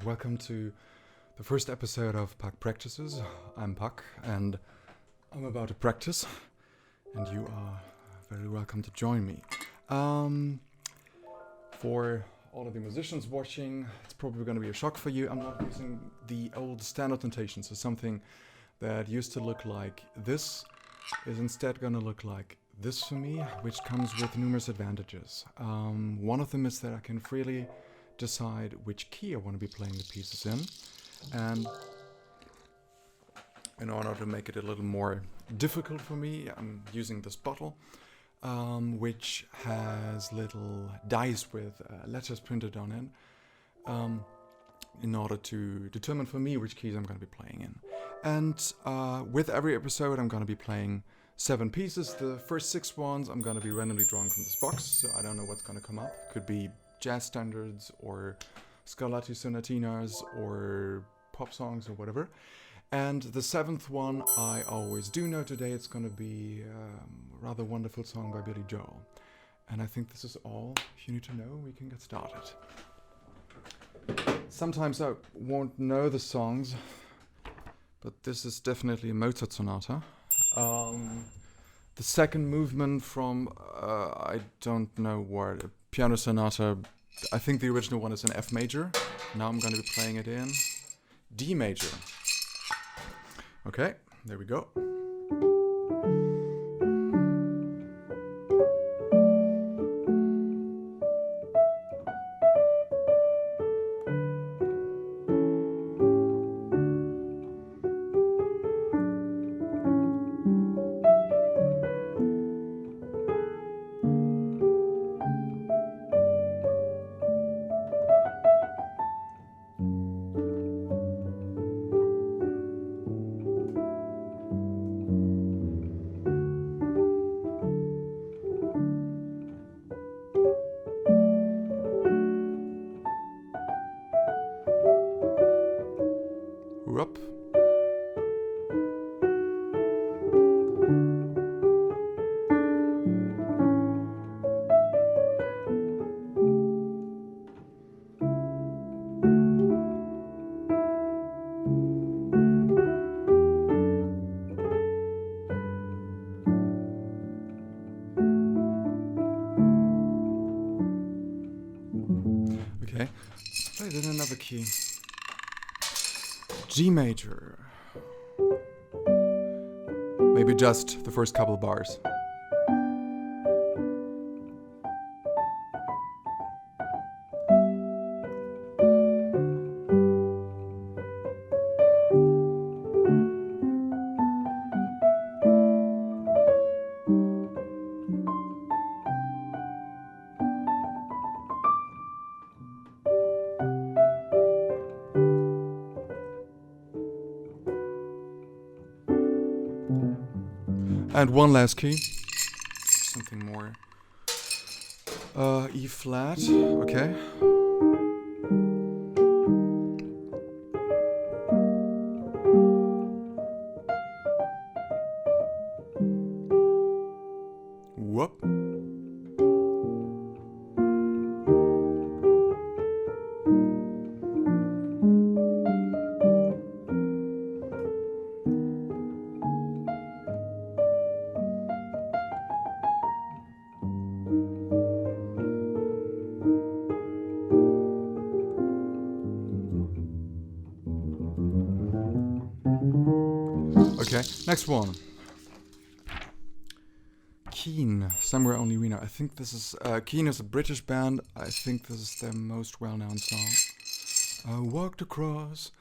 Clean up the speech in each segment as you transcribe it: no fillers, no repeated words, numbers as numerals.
welcome to the first episode of Bach Practices. I'm Bach and I'm about to practice, and you are very welcome to join me. For all of the musicians watching, it's probably going to be a shock for you. I'm not using the old standard notation, so something that used to look like this is instead going to look like this for me, which comes with numerous advantages. One of them is that I can freely decide which key I want to be playing the pieces in, and in order to make it a little more difficult for me, I'm using this bottle, which has little dice with letters printed on it, in order to determine for me which keys I'm going to be playing in. And with every episode I'm going to be playing 7 pieces. The first 6 ones I'm going to be randomly drawing from this box, so I don't know what's going to come up. Could be jazz standards or Scarlatti sonatinas or pop songs or whatever. And the 7th one I always do know. Today it's going to be a rather wonderful song by Billy Joel. And I think this is all you need to know. We can get started. Sometimes I won't know the songs, but this is definitely a Mozart sonata. The second movement from, I don't know what, a piano sonata. I think the original one is in F major. Now I'm going to be playing it in D major. Okay, there we go. Up. Okay, let's play it in another key. G major. Maybe just the first couple bars. And one last key, something more. E flat, okay. Whoop. Okay, next one. Keane, Somewhere Only We Know. I think this is, Keane is a British band. I think this is their most well-known song. I walked across,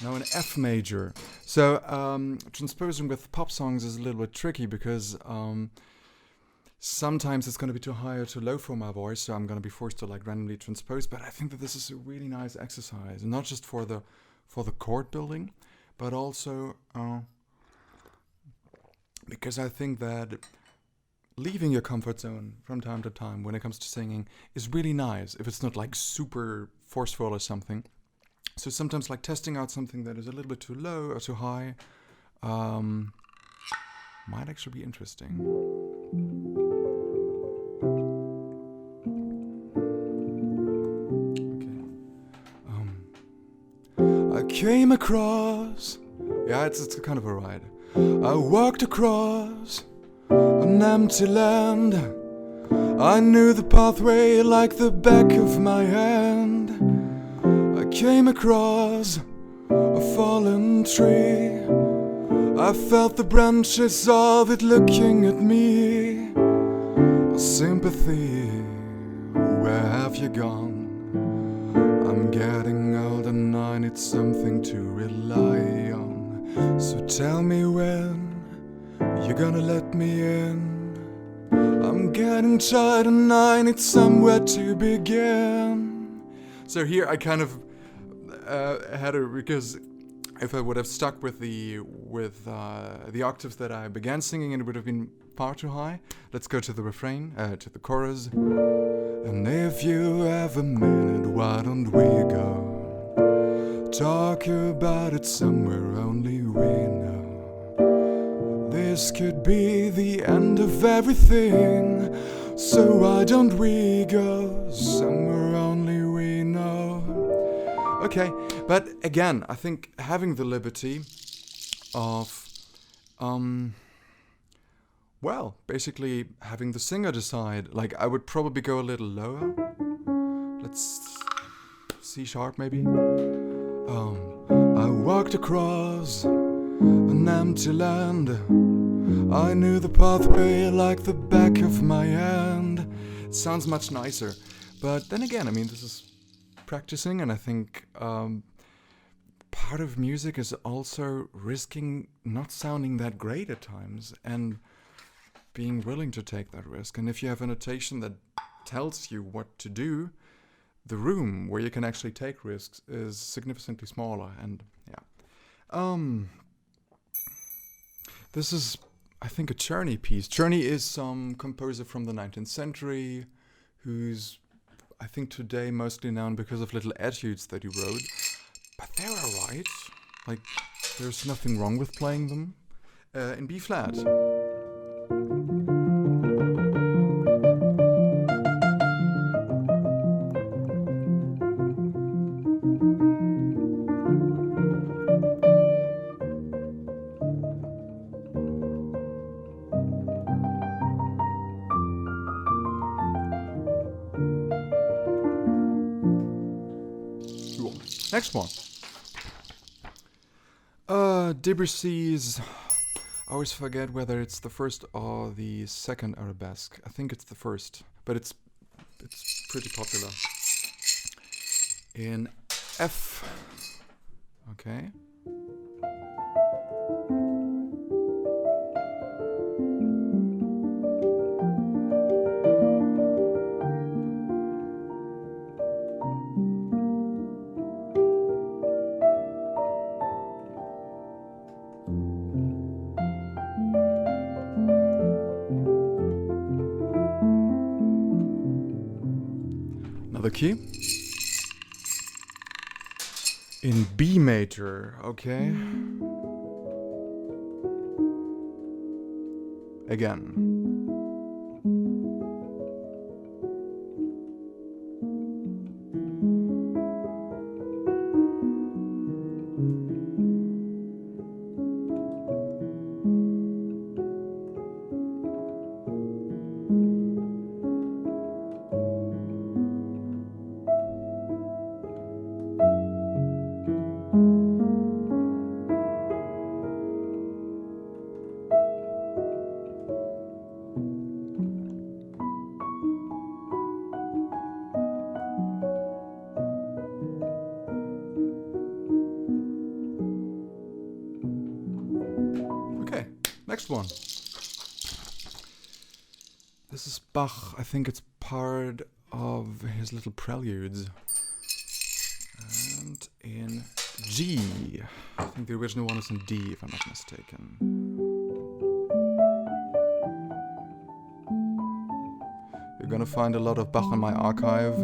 now in F major. So, transposing with pop songs is a little bit tricky because sometimes it's going to be too high or too low for my voice, so I'm going to be forced to like randomly transpose. But I think that this is a really nice exercise, not just for the chord building, but also because I think that leaving your comfort zone from time to time when it comes to singing is really nice if it's not like super forceful or something. So sometimes like testing out something that is a little bit too low or too high might actually be interesting. Okay. came across, yeah, it's kind of a ride. I walked across an empty land. I knew the pathway like the back of my hand. I came across a fallen tree. I felt the branches of it looking at me. Sympathy, where have you gone? I'm getting old and I need something to rely on. So tell me when you're gonna let me in. I'm getting tired and I need somewhere to begin. So here I kind of had a, because if I would have stuck with the octaves that I began singing, it would have been far too high. Let's go to the refrain, to the chorus. And if you have a minute, why don't we go talk about it somewhere only we know? This could be the end of everything, so why don't we go somewhere only we know? Okay, but again, I think having the liberty of, well, basically having the singer decide. Like, I would probably go a little lower. Let's C sharp maybe. I walked across an empty land. I knew the pathway like the back of my hand. It sounds much nicer. But then again, I mean, this is practicing, and I think part of music is also risking not sounding that great at times and being willing to take that risk. And if you have a notation that tells you what to do, the room where you can actually take risks is significantly smaller. And yeah, this is, I think, a Czerny piece. Czerny is some composer from the 19th century who's, I think, today mostly known because of little etudes that he wrote. But they're alright. Like, there's nothing wrong with playing them. In B flat. Next one. Debussy's, I always forget whether it's the first or the second Arabesque. I think it's the first, but it's pretty popular. In F. Okay. Another key. In B major, okay. Again. Next one. This is Bach. I think it's part of his little preludes. And in G. I think the original one is in D, if I'm not mistaken. You're gonna find a lot of Bach in my archive.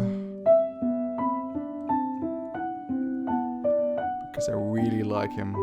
Because I really like him.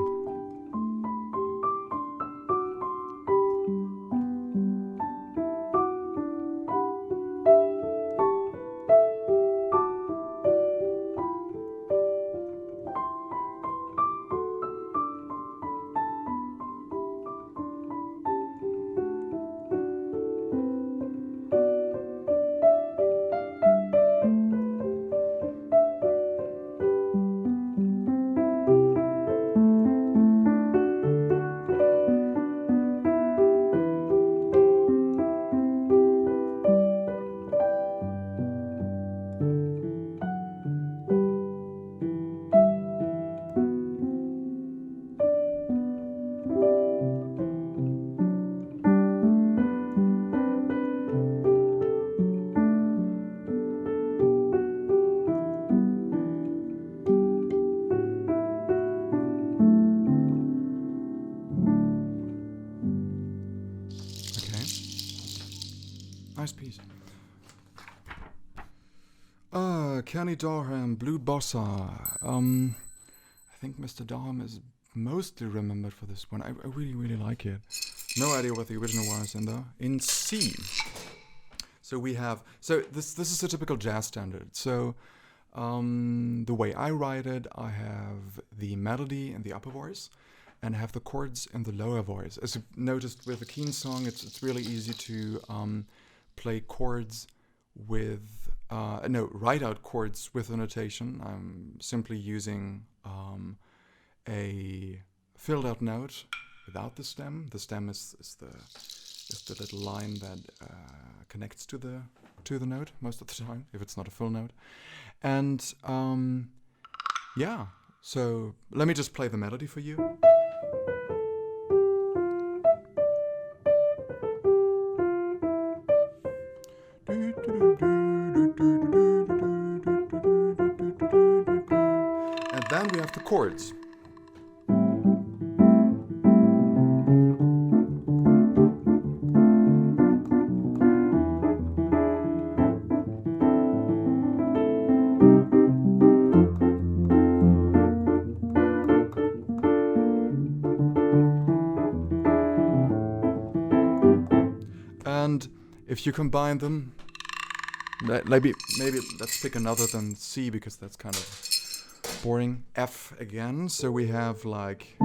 Nice piece. Keane Dorham, Blue Bossa. I think Mr. Dorham is mostly remembered for this one. I really, really like it. No idea what the original was in C. So we have, this is a typical jazz standard. So the way I write it, I have the melody in the upper voice and have the chords in the lower voice. As you noticed with the Keane song, it's really easy to play chords with, write out chords with a notation. I'm simply using a filled out note without the stem. The stem is the little line that connects to the note most of the time, if it's not a full note. And yeah, so let me just play the melody for you. And then we have the chords. And if you combine them, maybe let's pick another than C, because that's kind of boring. F again. So we have like,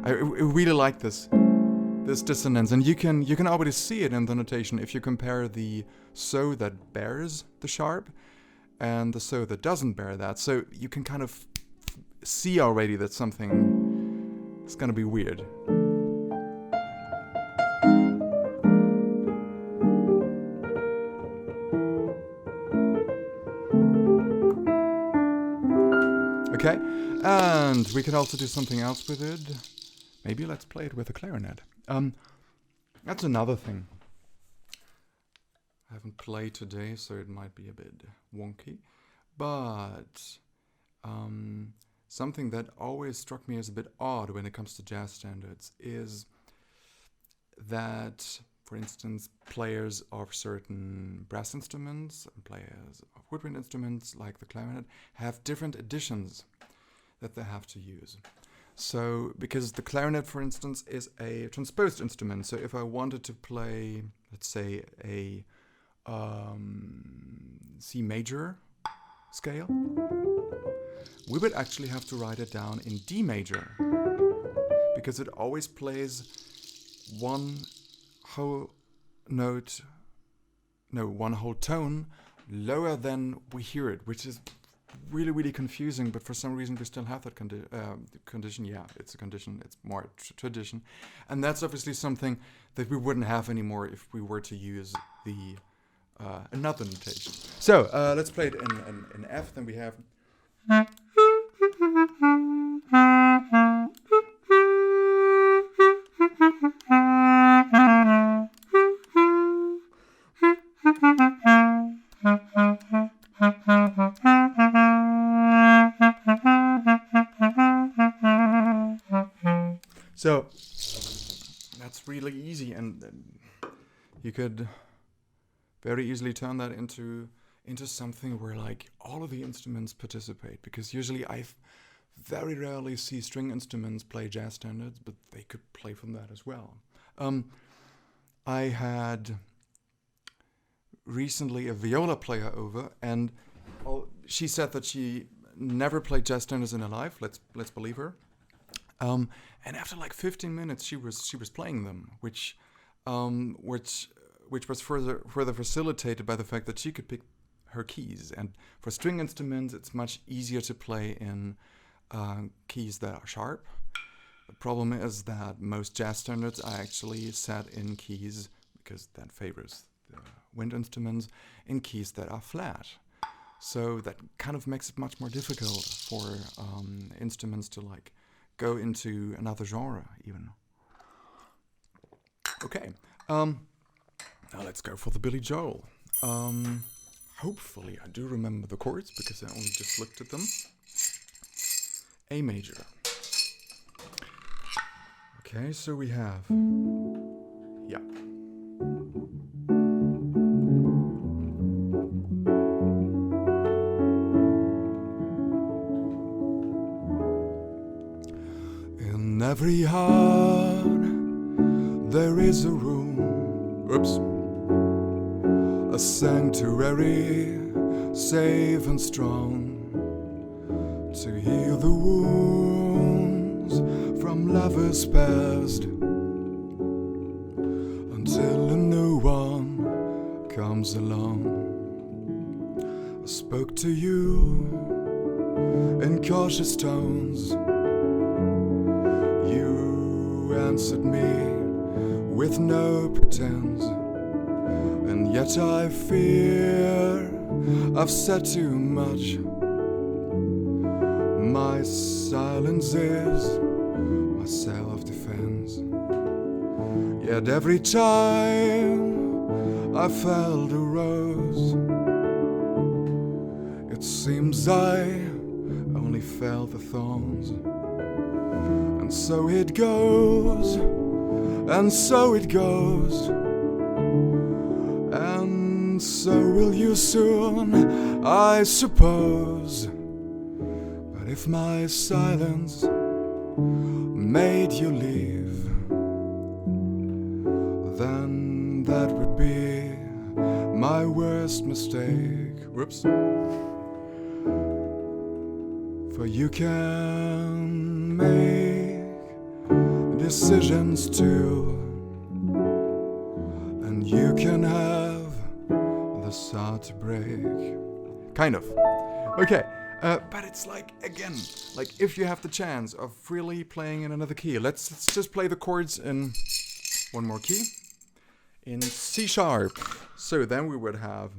I really like this dissonance, and you can already see it in the notation if you compare the so that bears the sharp and the so that doesn't bear that. So you can kind of see already that something is gonna be weird. Okay, and we can also do something else with it. Maybe let's play it with a clarinet. That's another thing I haven't played today, so it might be a bit wonky. But something that always struck me as a bit odd when it comes to jazz standards is that, for instance, players of certain brass instruments and players of woodwind instruments, like the clarinet, have different editions that they have to use. So, because the clarinet, for instance, is a transposed instrument, so if I wanted to play, let's say, a C major scale, we would actually have to write it down in D major, because it always plays one whole tone lower than we hear it, which is really, really confusing, but for some reason we still have that condition. Yeah, it's a condition, it's more tradition. And that's obviously something that we wouldn't have anymore if we were to use the another notation. So let's play it in F, then we have... So that's really easy, and you could very easily turn that into something where like all of the instruments participate, because usually I very rarely see string instruments play jazz standards, but they could play from that as well. I had recently a viola player over, and she said that she never played jazz standards in her life. Let's believe her. And after like 15 minutes, she was playing them, which was further facilitated by the fact that she could pick her keys. And for string instruments, it's much easier to play in keys that are sharp. The problem is that most jazz standards are actually set in keys, because that favors the wind instruments, in keys that are flat. So that kind of makes it much more difficult for instruments to like go into another genre even. Okay, now let's go for the Billy Joel. Hopefully I do remember the chords, because I only just looked at them. A major. Okay, so we have... Yeah. In every heart there is a room, a sanctuary, safe and strong, to heal the wounds from lovers past, until a new one comes along. I spoke to you in cautious tones. You answered me with no pretense, and yet I fear I've said too much. My silence is my self-defense. Yet every time I felt a rose, it seems I only felt the thorns. And so it goes, and so it goes, and so will you soon, I suppose. But if my silence made you leave, then that would be my worst mistake. Whoops. For you can make decisions too, and you can have the heart to break. Kind of. Okay, but it's like, again, like if you have the chance of really playing in another key, let's just play the chords in one more key, in C sharp. So then we would have...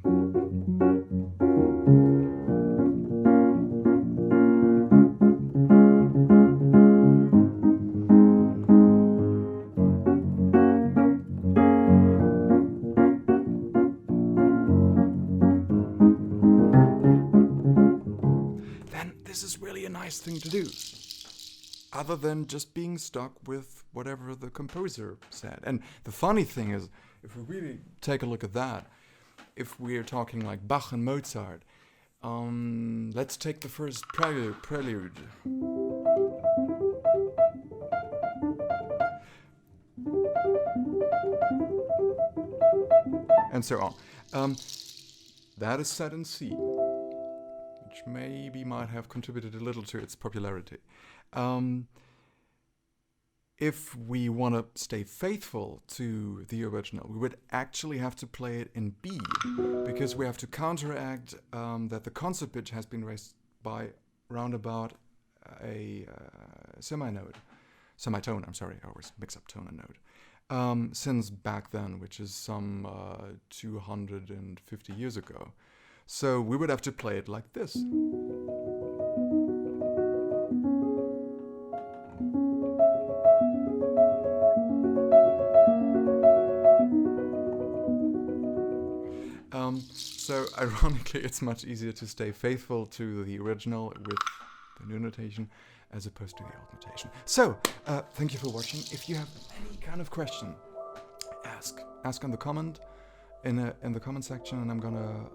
This is really a nice thing to do, other than just being stuck with whatever the composer said. And the funny thing is, if we really take a look at that, if we're talking like Bach and Mozart, let's take the first prelude. And so on. That is set in C, which maybe might have contributed a little to its popularity. If we want to stay faithful to the original, we would actually have to play it in B, because we have to counteract that the concert pitch has been raised by roundabout a semitone. I'm sorry, I always mix up tone and note. Since back then, which is some 250 years ago. So we would have to play it like this. So ironically, it's much easier to stay faithful to the original with the new notation as opposed to the old notation. So, thank you for watching. If you have any kind of question, ask in the comment in the comment section, and I'm gonna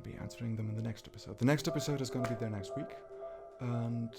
be answering them in the next episode. The next episode is gonna be there next week, and